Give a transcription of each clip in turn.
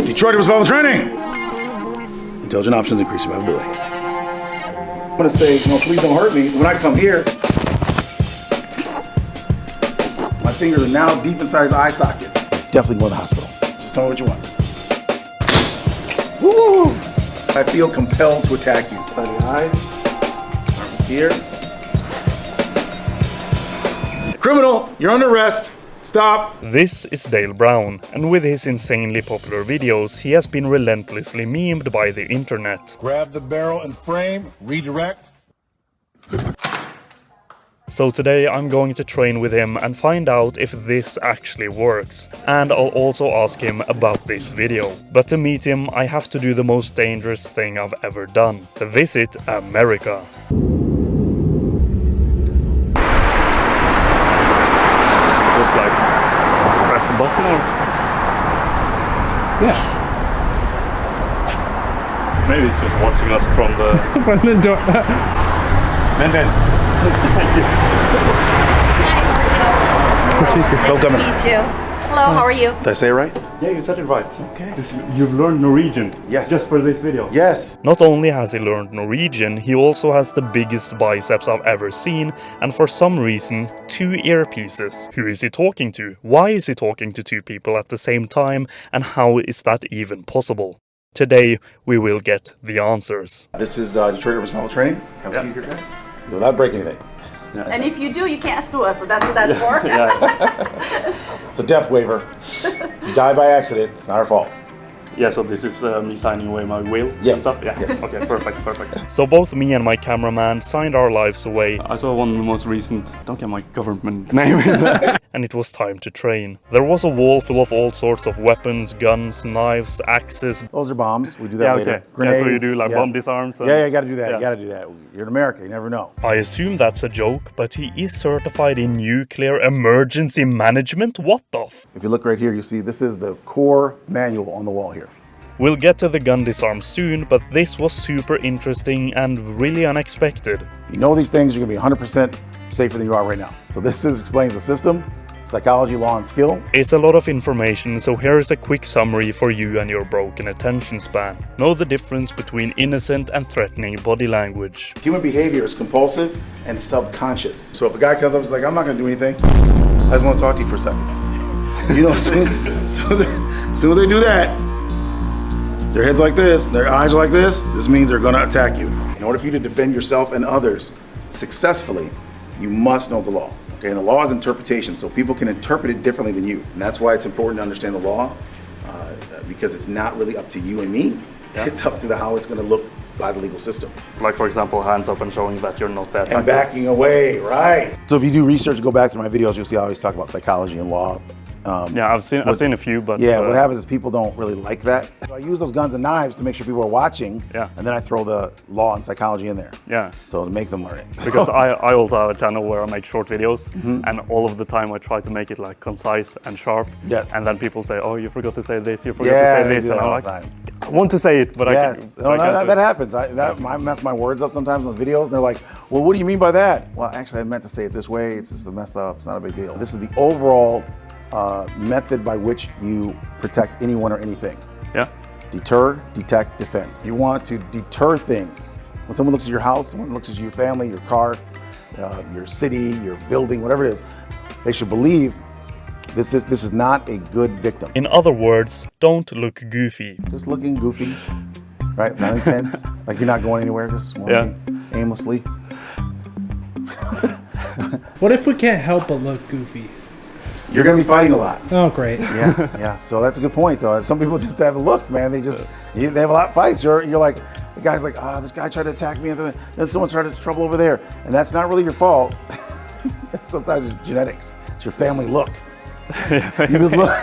Detroit survival training. Intelligent options increase survivability. I'm gonna say, please don't hurt me. When I come here, my fingers are now deep inside his eye sockets. Definitely go to the hospital. Just tell me what you want. Woo! I feel compelled to attack you. By the eye. Arms here. Criminal, you're under arrest. Stop! This is Dale Brown, and with his insanely popular videos, he has been relentlessly memed by the internet. Grab the barrel and frame, redirect. So today I'm going to train with him and find out if this actually works. And I'll also ask him about this video. But to meet him, I have to do the most dangerous thing I've ever done. Visit America. Just like press the button or? Yeah. Maybe it's just watching us from the... From the door. Minton. Thank you. Nice to meet you. Hello, how are you? Did I say it right? Yeah, you said it right. Okay. You've learned Norwegian. Yes. Just for this video. Yes. Not only has he learned Norwegian, he also has the biggest biceps I've ever seen, and for some reason, 2 earpieces. Who is he talking to? Why is he talking to 2 people at the same time? And how is that even possible? Today, we will get the answers. This is Detroit survival training. Have a seat here, guys. Without breaking anything. Yeah. And if you do, you can't sue us, so that's what that's for. It's a death waiver. You die by accident, it's not our fault. Yeah, so this is me signing away my will? Yes. And stuff? Yeah. Yes. Okay, perfect. So both me and my cameraman signed our lives away. I saw one of the most recent, don't get my government name in there. And it was time to train. There was a wall full of all sorts of weapons, guns, knives, axes. Those are bombs, we do that later. Okay. Grenades. Yeah, so you do like bomb disarms? Yeah, you gotta do that, you gotta do that. You're in America, you never know. I assume that's a joke, but he is certified in nuclear emergency management? What the f? If you look right here, you see this is the core manual on the wall here. We'll get to the gun disarm soon, but this was super interesting and really unexpected. If you know these things, you're gonna be 100% safer than you are right now. So this explains the system, psychology, law, and skill. It's a lot of information, so here is a quick summary for you and your broken attention span. Know the difference between innocent and threatening body language. Human behavior is compulsive and subconscious. So if a guy comes up and is like, I'm not gonna do anything, I just wanna talk to you for a second. You know, as soon as they do that, their head's like this, their eyes are like this means they're gonna attack you. In order for you to defend yourself and others successfully, you must know the law. Okay, and the law is interpretation, so people can interpret it differently than you. And that's why it's important to understand the law, because it's not really up to you and me. Yeah. It's up to how it's gonna look by the legal system. Like, for example, hands up and showing that you're not that. And backing away, right. So if you do research, go back through my videos, you'll see I always talk about psychology and law. Yeah, I've seen a few, but... Yeah, what happens is people don't really like that. So I use those guns and knives to make sure people are watching, and then I throw the law and psychology in there. Yeah. So to make them learn it. Because I also have a channel where I make short videos, and all of the time I try to make it like concise and sharp. Yes. And then people say, oh, you forgot to say this, you forgot to say this. And I'm like, I want to say it, but I can't. That happens. I mess my words up sometimes on videos, and they're like, well, what do you mean by that? Well, actually, I meant to say it this way. It's just a mess up. It's not a big deal. This is the overall method by which you protect anyone or anything. Yeah. Deter, detect, defend. You want to deter things. When someone looks at your house, someone looks at your family, your car, your city, your building, whatever it is, they should believe this is not a good victim. In other words, don't look goofy. Just looking goofy, right? Not intense, like you're not going anywhere, just walking aimlessly. What if we can't help but look goofy? You're gonna be fighting a lot. Oh, great. Yeah. So that's a good point, though. Some people just have a look, man. They have a lot of fights. You're like, the guy's like, this guy tried to attack me, and then someone started trouble over there, and that's not really your fault. Sometimes it's genetics. It's your family look. You just look.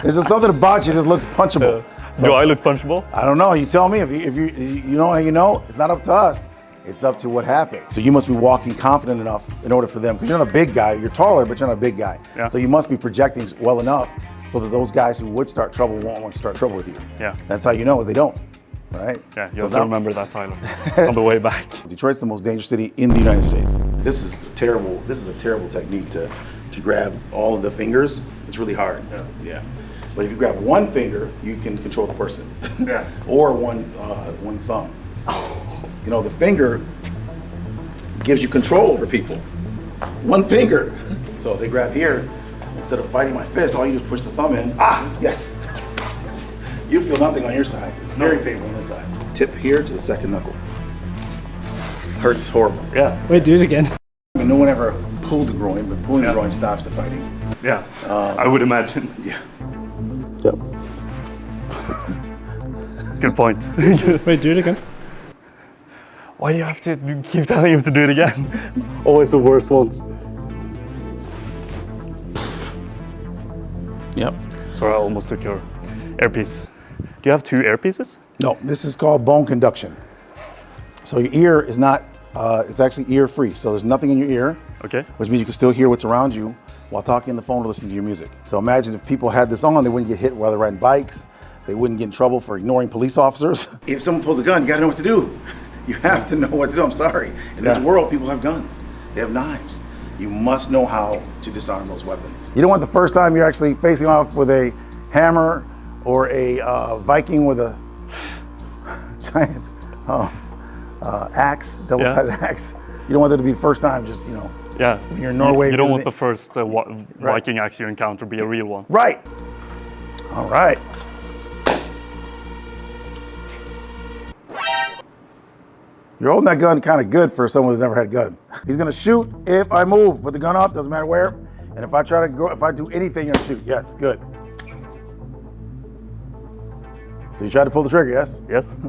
There's just something about you that just looks punchable. So, do I look punchable? I don't know. You tell me. If you know how you know. It's not up to us. It's up to what happens. So you must be walking confident enough in order for them, because you're not a big guy. You're taller, but you're not a big guy. Yeah. So you must be projecting well enough so that those guys who would start trouble won't want to start trouble with you. Yeah. That's how you know, is they don't. Right? Yeah, you have to remember that, Tyler, on the way back. Detroit's the most dangerous city in the United States. This is a terrible technique to grab all of the fingers It's really hard. Yeah. Yeah. But if you grab one finger, you can control the person. Yeah. Or one thumb. You know, the finger gives you control over people. One finger. So they grab here, instead of fighting my fist, all you do is push the thumb in. Ah, yes. You feel nothing on your side. It's very painful on this side. Tip here to the second knuckle. Hurts horrible. Yeah. Wait, do it again. I mean, no one ever pulled the groin, but pulling the groin stops the fighting. Yeah. I would imagine. Yeah. Yep. Good point. Wait, do it again. Why do you have to keep telling him to do it again? Always the worst ones. Yep. Sorry, I almost took your earpiece. Do you have 2 earpieces? No, this is called bone conduction. So your ear is not, it's actually ear free. So there's nothing in your ear, Okay. which means you can still hear what's around you while talking on the phone or listening to your music. So imagine if people had this on, they wouldn't get hit while they're riding bikes. They wouldn't get in trouble for ignoring police officers. If someone pulls a gun, you gotta know what to do. You have to know what to do, I'm sorry. In this world, people have guns, they have knives. You must know how to disarm those weapons. You don't want the first time you're actually facing off with a hammer or a Viking with a giant axe, double-sided axe. You don't want that to be the first time, just, you know. Yeah. When you're in Norway. You don't want the first Viking axe you encounter be a real one. Right. All right. You're holding that gun kind of good for someone who's never had a gun. He's gonna shoot if I move, put the gun up, doesn't matter where. And if I try to go, if I do anything, you're gonna shoot. Yes, good. So you tried to pull the trigger, yes? Yes.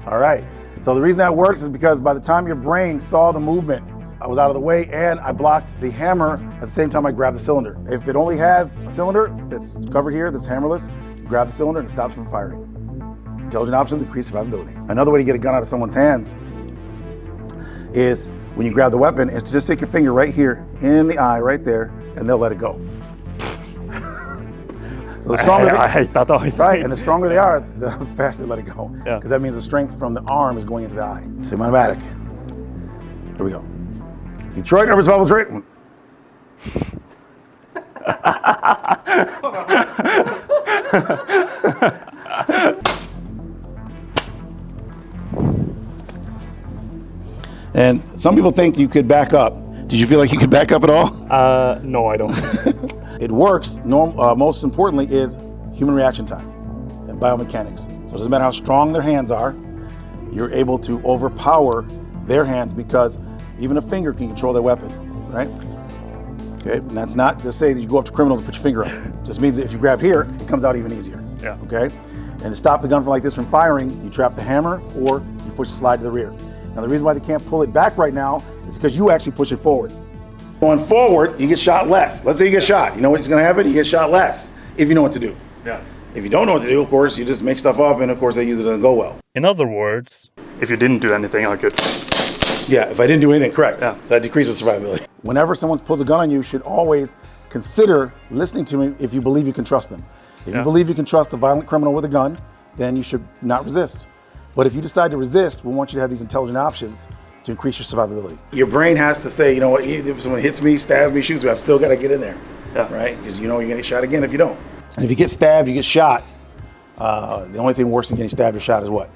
All right. So the reason that works is because by the time your brain saw the movement, I was out of the way and I blocked the hammer at the same time I grabbed the cylinder. If it only has a cylinder that's covered here, that's hammerless, you grab the cylinder and it stops from firing. Intelligent options increase survivability. Another way to get a gun out of someone's hands is when you grab the weapon is to just stick your finger right here in the eye, right there, and they'll let it go. So the stronger I hate that eye. right, and the stronger they are, the faster they let it go. Yeah. Because that means the strength from the arm is going into the eye. Semi-automatic. Here we go. Detroit urban survival trait. And some people think you could back up. Did you feel like you could back up at all? No, I don't. It works. Most importantly is human reaction time and biomechanics. So it doesn't matter how strong their hands are, you're able to overpower their hands because even a finger can control their weapon, right? Okay, and that's not to say that you go up to criminals and put your finger up. It just means that if you grab here, it comes out even easier. Yeah. Okay? And to stop the gun from like this from firing, you trap the hammer or you push the slide to the rear. Now the reason why they can't pull it back right now is because you actually push it forward. Going forward, you get shot less. Let's say you get shot. You know what's gonna happen? You get shot less if you know what to do. Yeah. If you don't know what to do, of course, you just make stuff up and of course they use it, doesn't go well. In other words, if you didn't do anything, I could. Yeah, if I didn't do anything, correct. Yeah. So that decreases survivability. Whenever someone pulls a gun on you, you should always consider listening to me if you believe you can trust them. If you believe you can trust a violent criminal with a gun, then you should not resist. But if you decide to resist, we want you to have these intelligent options to increase your survivability. Your brain has to say, you know what, if someone hits me, stabs me, shoots me, I've still got to get in there, right? Because you know you're gonna get shot again if you don't. And if you get stabbed, you get shot, the only thing worse than getting stabbed or shot is what?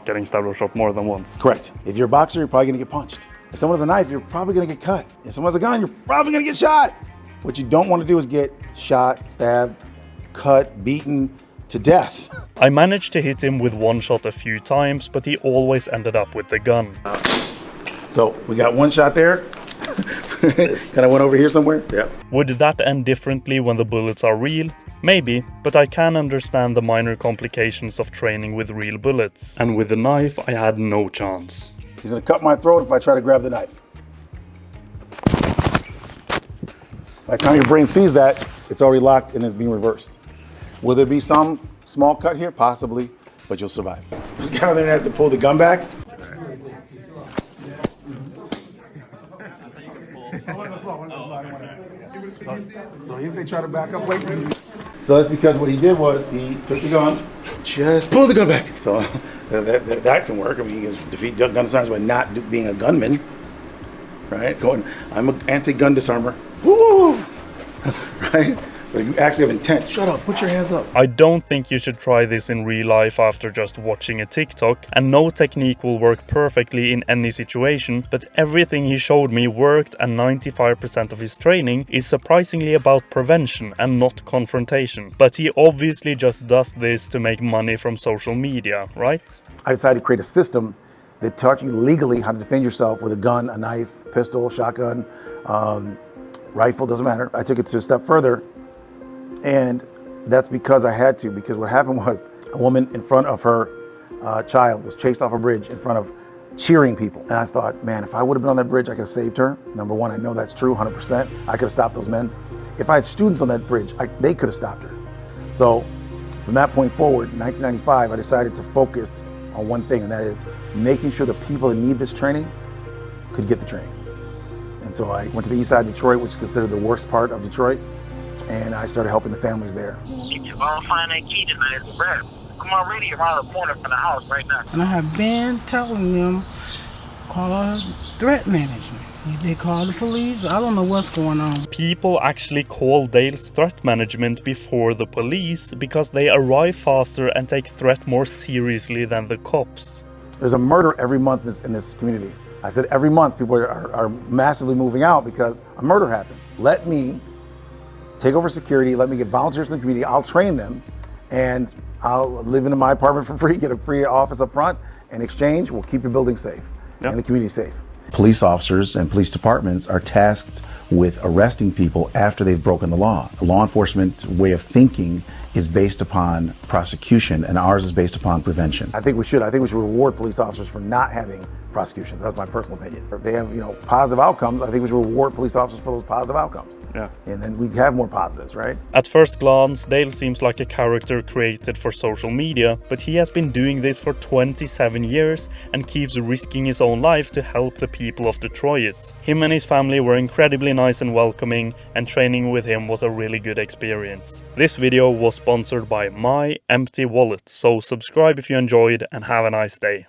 Getting stabbed or shot more than once. Correct. If you're a boxer, you're probably gonna get punched. If someone has a knife, you're probably gonna get cut. If someone has a gun, you're probably gonna get shot. What you don't wanna do is get shot, stabbed, cut, beaten to death. I managed to hit him with one shot a few times, but he always ended up with the gun. So we got one shot there. Kind of went over here somewhere. Yeah. Would that end differently when the bullets are real? Maybe, but I can understand the minor complications of training with real bullets. And with the knife, I had no chance. He's gonna cut my throat if I try to grab the knife. By the time your brain sees that, it's already locked and it's being reversed. Will there be some small cut here? Possibly, but you'll survive. This guy there had to pull the gun back. So if they try to back up, wait. So that's because what he did was he took the gun, just pulled the gun back. So that can work. I mean, you can defeat gun disarmers by not being a gunman, right? I'm an anti-gun disarmer. Woo! Right? But if you actually have intent, shut up, put your hands up. I don't think you should try this in real life after just watching a TikTok, and no technique will work perfectly in any situation, but everything he showed me worked, and 95% of his training is surprisingly about prevention and not confrontation. But he obviously just does this to make money from social media, right? I decided to create a system that taught you legally how to defend yourself with a gun, a knife, pistol, shotgun, rifle, doesn't matter. I took it to a step further, and that's because I had to, because what happened was a woman in front of her child was chased off a bridge in front of cheering people. And I thought, man, if I would have been on that bridge, I could have saved her. Number one, I know that's true, 100%. I could have stopped those men. If I had students on that bridge, they could have stopped her. So from that point forward, in 1995, I decided to focus on one thing, and that is making sure the people that need this training could get the training. And so I went to the east side of Detroit, which is considered the worst part of Detroit, and I started helping the families there. If you gonna find that key tonight, it's a wrap. I'm already around the corner from the house right now. And I have been telling them, call threat management. They call the police. I don't know what's going on. People actually call Dale's threat management before the police because they arrive faster and take threat more seriously than the cops. There's a murder every month in this community. I said every month people are massively moving out because a murder happens. Let me take over security, let me get volunteers in the community, I'll train them, and I'll live in my apartment for free, get a free office up front. In exchange, we'll keep your building safe and the community safe. Police officers and police departments are tasked with arresting people after they've broken the law. The law enforcement way of thinking is based upon prosecution, and ours is based upon prevention. I think we should reward police officers for not having prosecutions. That's my personal opinion. If they have, positive outcomes, I think we should reward police officers for those positive outcomes. Yeah. And then we have more positives, right? At first glance, Dale seems like a character created for social media, but he has been doing this for 27 years and keeps risking his own life to help the people of Detroit. Him and his family were incredibly nice and welcoming, and training with him was a really good experience. This video was sponsored by My Empty Wallet, so subscribe if you enjoyed and have a nice day.